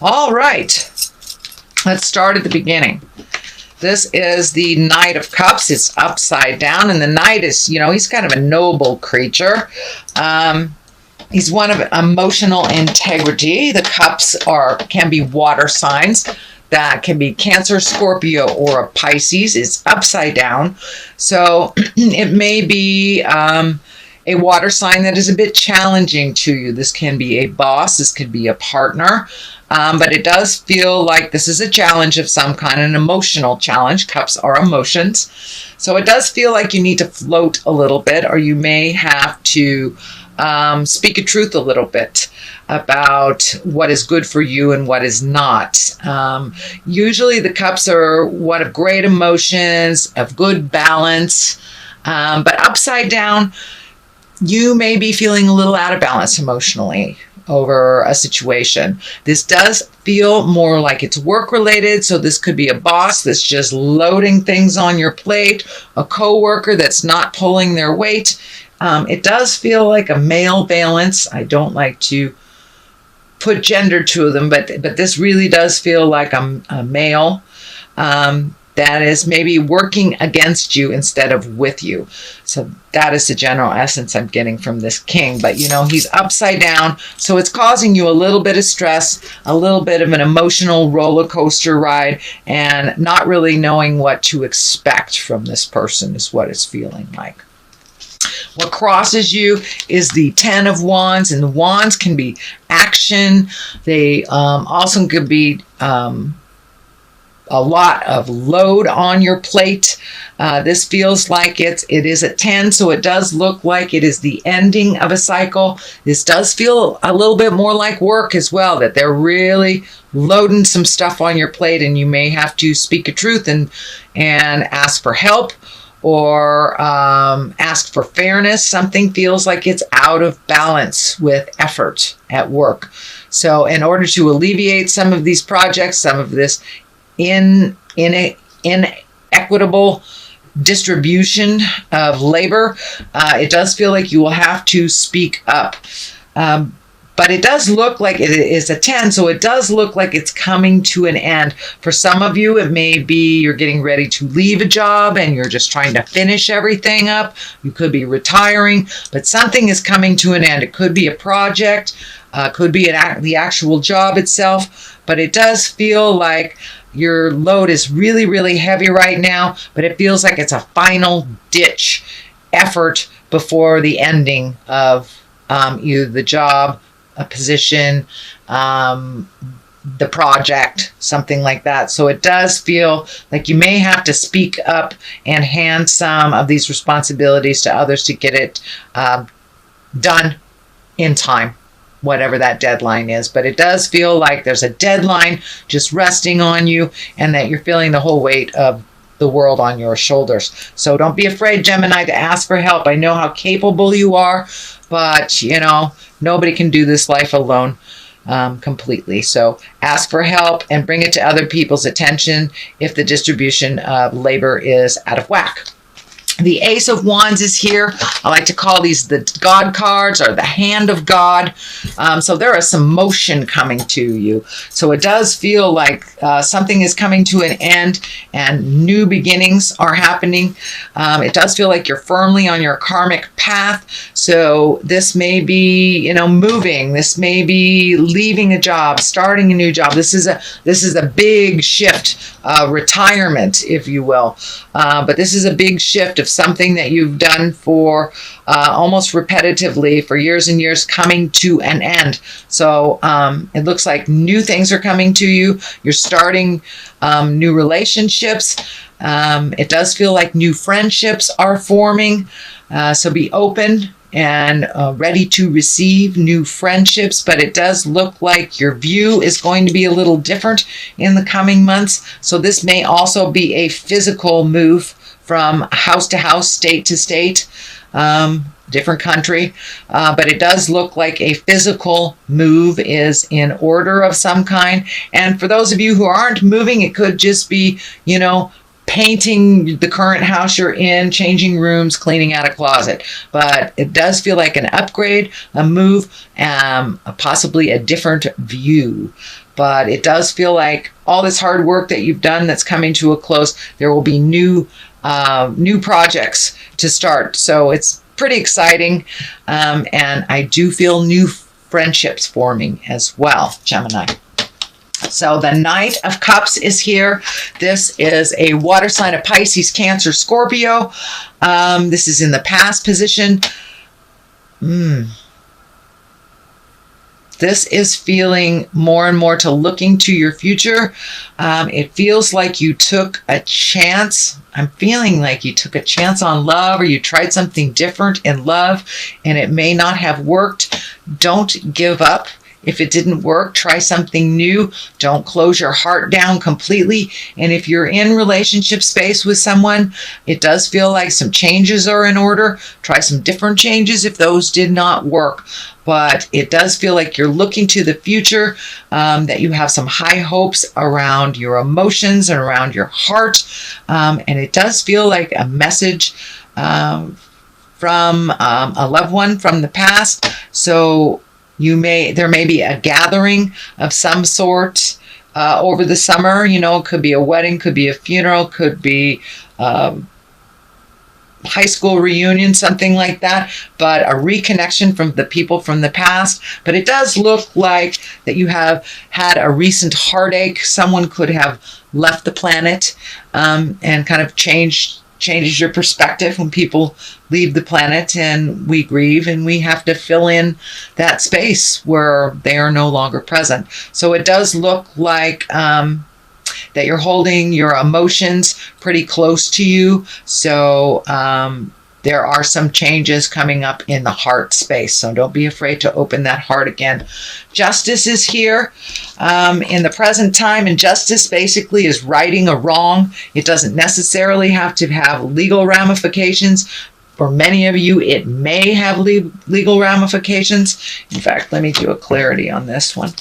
All right. Let's start at the beginning. This is the Knight of Cups. It's upside down, and the Knight is, he's kind of a noble creature. He's one of emotional integrity. The cups can be water signs. That can be Cancer, Scorpio, or a Pisces. It's upside down. So it may be a water sign that is a bit challenging to you. This can be a boss. This could be a partner. But it does feel like this is a challenge of some kind, an emotional challenge. Cups are emotions. So it does feel like you need to float a little bit, or you may have to speak a truth a little bit about what is good for you and what is not. Usually the cups are one of great emotions, of good balance, but upside down, you may be feeling a little out of balance emotionally over a situation. This does feel more like it's work related. So this could be a boss that's just loading things on your plate, a coworker that's not pulling their weight. It does feel like a male balance. I don't like to put gender to them, but this really does feel like a male that is maybe working against you instead of with you. So that is the general essence I'm getting from this king. But he's upside down, so it's causing you a little bit of stress, a little bit of an emotional roller coaster ride, and not really knowing what to expect from this person is what it's feeling like. What crosses you is the 10 of Wands, and the Wands can be action. They also could be a lot of load on your plate. This feels like it is a 10, so it does look like it is the ending of a cycle. This does feel a little bit more like work as well, that they're really loading some stuff on your plate, and you may have to speak a truth and ask for help, or ask for fairness. Something feels like it's out of balance with effort at work. So in order to alleviate some of these projects, some of this inequitable distribution of labor, it does feel like you will have to speak up. But it does look like it is a 10, so it does look like it's coming to an end. For some of you, it may be you're getting ready to leave a job and you're just trying to finish everything up. You could be retiring, but something is coming to an end. It could be a project, could be the actual job itself, but it does feel like your load is really, really heavy right now, but it feels like it's a final ditch effort before the ending of either the job, a position, the project, something like that. So it does feel like you may have to speak up and hand some of these responsibilities to others to get it done in time, whatever that deadline is. But it does feel like there's a deadline just resting on you, and that you're feeling the whole weight of the world on your shoulders. So don't be afraid, Gemini, to ask for help. I know how capable you are, but nobody can do this life alone completely. So ask for help and bring it to other people's attention if the distribution of labor is out of whack. The Ace of Wands is here. I like to call these the God cards, or the hand of God. So there is some motion coming to you. So it does feel like something is coming to an end and new beginnings are happening. It does feel like you're firmly on your karmic path. So this may be, moving. This may be leaving a job, starting a new job. This is a big shift, retirement, if you will. But this is a big shift of something that you've done for almost repetitively for years and years, coming to an end. So it looks like new things are coming to you. You're starting new relationships. It does feel like new friendships are forming. So be open and ready to receive new friendships, but it does look like your view is going to be a little different in the coming months. So this may also be a physical move from house to house, state to state, different country, but it does look like a physical move is in order of some kind. And for those of you who aren't moving, it could just be, painting the current house you're in, changing rooms, cleaning out a closet. But it does feel like an upgrade, a move, possibly a different view. But it does feel like all this hard work that you've done that's coming to a close. There will be new projects to start. So it's pretty exciting. And I do feel new friendships forming as well, Gemini. So the Knight of Cups is here. This is a water sign of Pisces, Cancer, Scorpio. This is in the past position. This is feeling more and more to looking to your future. It feels like you took a chance. I'm feeling like you took a chance on love, or you tried something different in love and it may not have worked. Don't give up. If it didn't work, try something new. Don't close your heart down completely. And if you're in relationship space with someone, it does feel like some changes are in order. Try some different changes if those did not work. But it does feel like you're looking to the future, that you have some high hopes around your emotions and around your heart. And it does feel like a message from a loved one from the past. So there may be a gathering of some sort over the summer. You know, it could be a wedding, could be a funeral, could be high school reunion, something like that, but a reconnection from the people from the past. But it does look like that you have had a recent heartache. Someone could have left the planet and kind of changes your perspective when people leave the planet, and we grieve and we have to fill in that space where they are no longer present. So it does look like that you're holding your emotions pretty close to you. So there are some changes coming up in the heart space. So don't be afraid to open that heart again. Justice is here in the present time. And justice basically is righting a wrong. It doesn't necessarily have to have legal ramifications. For many of you, it may have legal ramifications. In fact, let me do a clarity on this one.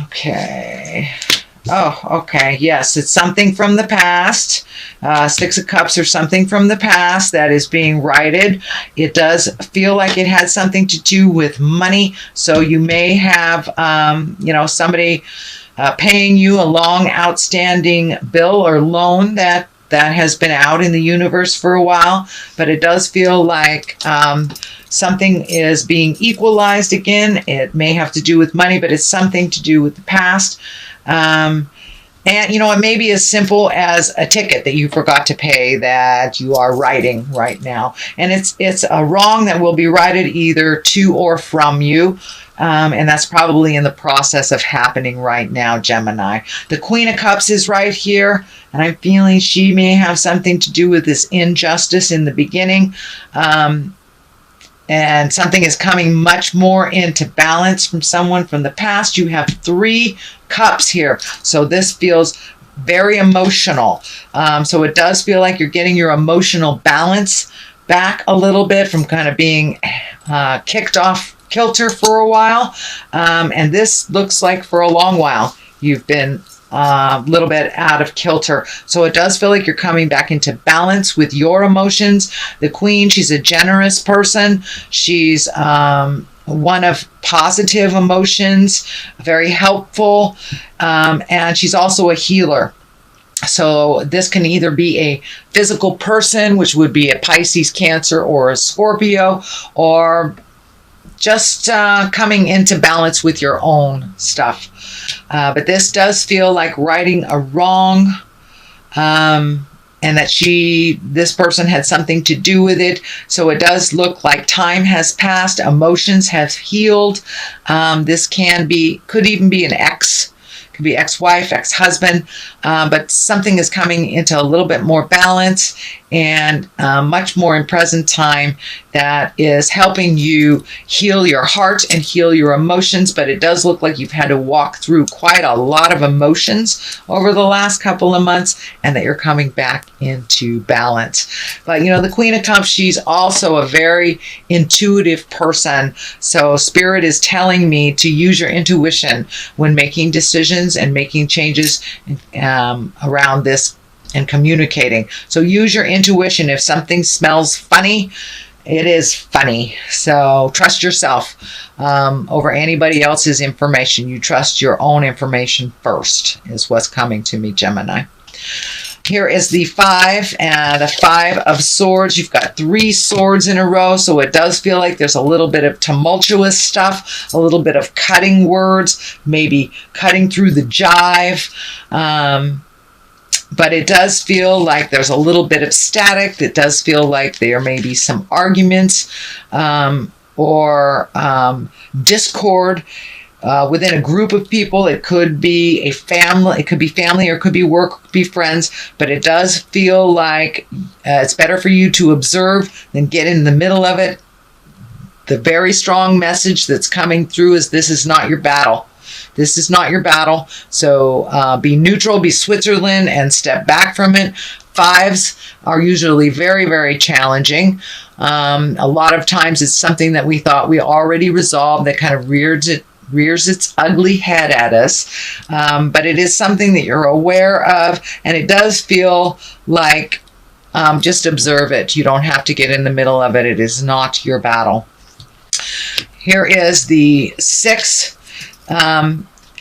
Okay. Oh, okay. Yes, it's something from the past. Six of Cups or something from the past that is being righted. It does feel like it had something to do with money. So you may have, somebody paying you a long outstanding bill or loan that has been out in the universe for a while. But it does feel like something is being equalized again. It may have to do with money, but it's something to do with the past. And, it may be as simple as a ticket that you forgot to pay that you are righting right now. And it's a wrong that will be righted either to or from you. And that's probably in the process of happening right now, Gemini. The Queen of Cups is right here. And I'm feeling she may have something to do with this injustice in the beginning. And something is coming much more into balance from someone from the past. You have 3 cups here. So this feels very emotional. So it does feel like you're getting your emotional balance back a little bit from kind of being kicked off kilter for a while. And this looks like for a long while you've been a little bit out of kilter. So it does feel like you're coming back into balance with your emotions. The Queen, she's a generous person. She's one of positive emotions, very helpful, and she's also a healer. So this can either be a physical person, which would be a Pisces, Cancer, or a Scorpio, or just coming into balance with your own stuff. But this does feel like righting a wrong, and that this person had something to do with it. So it does look like time has passed, emotions have healed. This could even be an ex. Could be ex-wife, ex-husband, but something is coming into a little bit more balance and much more in present time that is helping you heal your heart and heal your emotions. But it does look like you've had to walk through quite a lot of emotions over the last couple of months, and that you're coming back into balance. But the Queen of Cups, she's also a very intuitive person. So Spirit is telling me to use your intuition when making decisions and making changes around this and communicating. So use your intuition. If something smells funny, it is funny. So trust yourself over anybody else's information. You trust your own information first, is what's coming to me, Gemini. Here is the 5 and the 5 of Swords. You've got 3 swords in a row, so it does feel like there's a little bit of tumultuous stuff, a little bit of cutting words, maybe cutting through the jive. But it does feel like there's a little bit of static. It does feel like there may be some arguments or discord within a group of people. It could be a family, it could be family, or it could be work, it could be friends, but it does feel like it's better for you to observe than get in the middle of it. The very strong message that's coming through is this is not your battle. This is not your battle. So be neutral, be Switzerland, and step back from it. 5s are usually very, very challenging. A lot of times it's something that we thought we already resolved that kind of rears its ugly head at us. But it is something that you're aware of, and it does feel like just observe it. You don't have to get in the middle of it. It is not your battle. Here is the 6.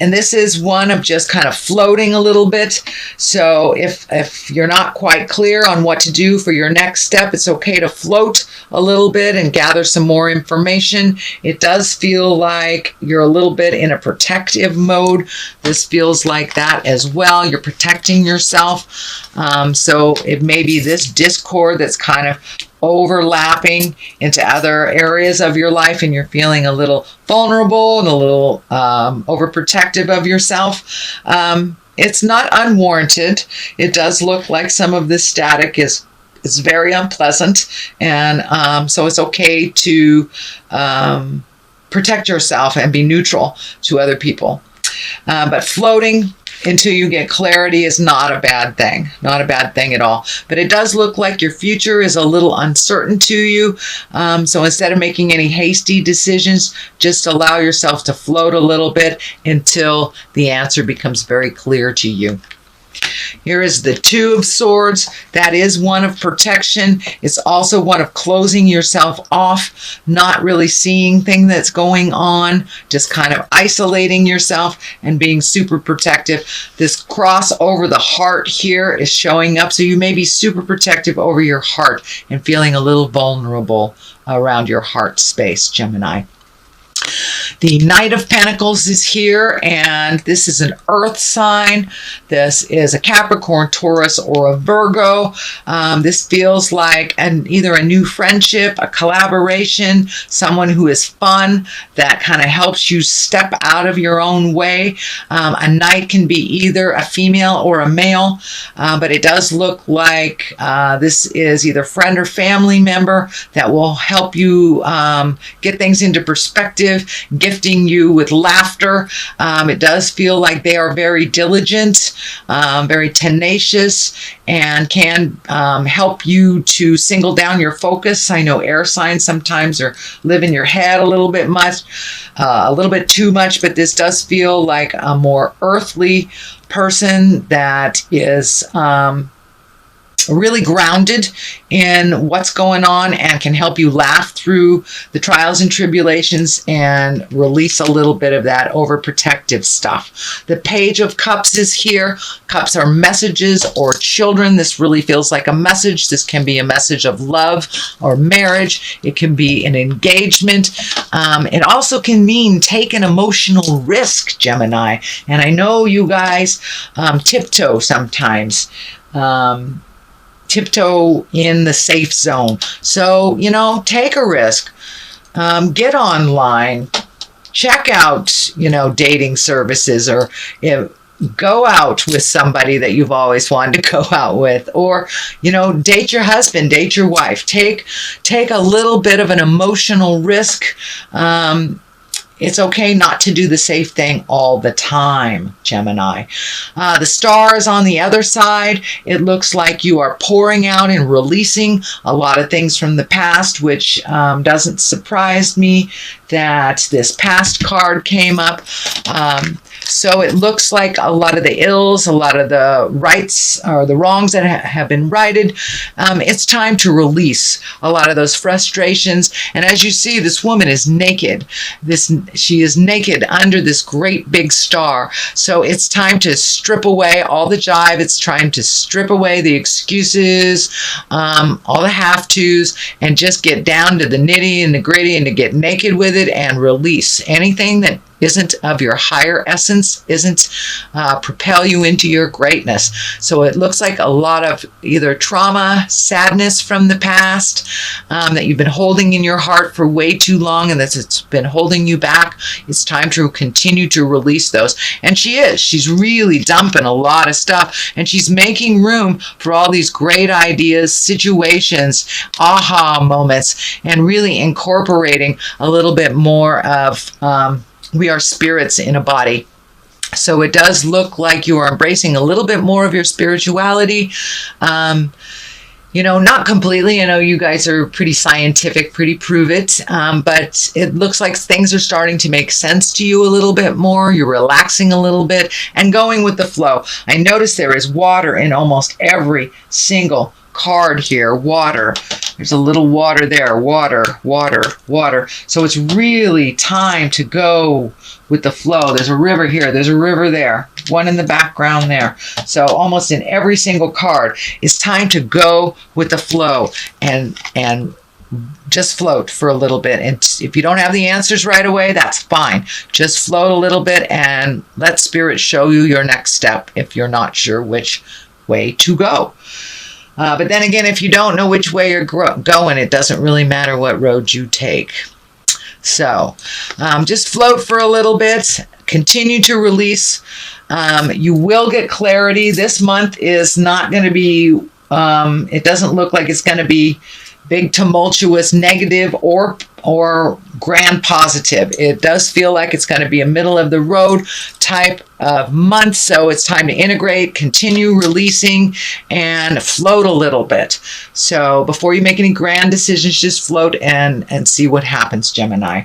And this is one of just kind of floating a little bit. So if you're not quite clear on what to do for your next step, it's okay to float a little bit and gather some more information. It does feel like you're a little bit in a protective mode. This feels like that as well. You're protecting yourself. So it may be this discord that's kind of overlapping into other areas of your life, and you're feeling a little vulnerable and a little overprotective of yourself. It's not unwarranted. It does look like some of this static is very unpleasant, and so it's okay to protect yourself and be neutral to other people. But floating until you get clarity is not a bad thing. Not a bad thing at all. But it does look like your future is a little uncertain to you. So instead of making any hasty decisions, just allow yourself to float a little bit until the answer becomes very clear to you. Here is the 2 of Swords. That is one of protection. It's also one of closing yourself off, not really seeing things that's going on, just kind of isolating yourself and being super protective. This cross over the heart here is showing up. So you may be super protective over your heart and feeling a little vulnerable around your heart space, Gemini. The Knight of Pentacles is here, and this is an earth sign. This is a Capricorn, Taurus, or a Virgo. This feels like either a new friendship, a collaboration, someone who is fun, that kind of helps you step out of your own way. A knight can be either a female or a male, but it does look like this is either friend or family member that will help you get things into perspective, gifting you with laughter. It does feel like they are very diligent, very tenacious, and can help you to single down your focus. I know air signs sometimes live in your head a little bit too much, but this does feel like a more earthly person that is really grounded in what's going on and can help you laugh through the trials and tribulations and release a little bit of that overprotective stuff. The Page of Cups is here. Cups are messages or children. This really feels like a message. This can be a message of love or marriage. It can be an engagement. It also can mean take an emotional risk, Gemini. And I know you guys tiptoe sometimes. Tiptoe in the safe zone. So, take a risk. Get online. Check out, dating services, or go out with somebody that you've always wanted to go out with, or, date your husband, date your wife. Take a little bit of an emotional risk. It's okay not to do the safe thing all the time, Gemini. The Star is on the other side. It looks like you are pouring out and releasing a lot of things from the past, which doesn't surprise me that this past card came up. So it looks like a lot of the ills, a lot of the rights or the wrongs that have been righted. It's time to release a lot of those frustrations. And as you see, this woman is naked. She is naked under this great big star. So it's time to strip away all the jive. It's time to strip away the excuses, all the have-tos, and just get down to the nitty and the gritty and to get naked with it and release anything that isn't of your higher essence, isn't propel you into your greatness. So it looks like a lot of either trauma, sadness from the past that you've been holding in your heart for way too long, and it's been holding you back. It's time to continue to release those. And she's really dumping a lot of stuff, and she's making room for all these great ideas, situations, aha moments, and really incorporating a little bit more of we are spirits in a body. So it does look like you are embracing a little bit more of your spirituality. Not completely. I know you guys are pretty scientific, pretty prove it. But it looks like things are starting to make sense to you a little bit more. You're relaxing a little bit and going with the flow. I notice there is water in almost every single card here. Water. There's a little water there. Water, water, water. So it's really time to go with the flow. There's a river here. There's a river there. One in the background there. So almost in every single card, it's time to go with the flow and just float for a little bit. And if you don't have the answers right away, that's fine. Just float a little bit and let Spirit show you your next step if you're not sure which way to go. But then again, if you don't know which way you're going, it doesn't really matter what road you take. So just float for a little bit. Continue to release. You will get clarity. This month is not going to be, it doesn't look like it's going to be big, tumultuous, negative, or grand positive. It does feel like it's going to be a middle of the road type of month. So it's time to integrate, continue releasing, and float a little bit. So before you make any grand decisions, just float and see what happens, Gemini.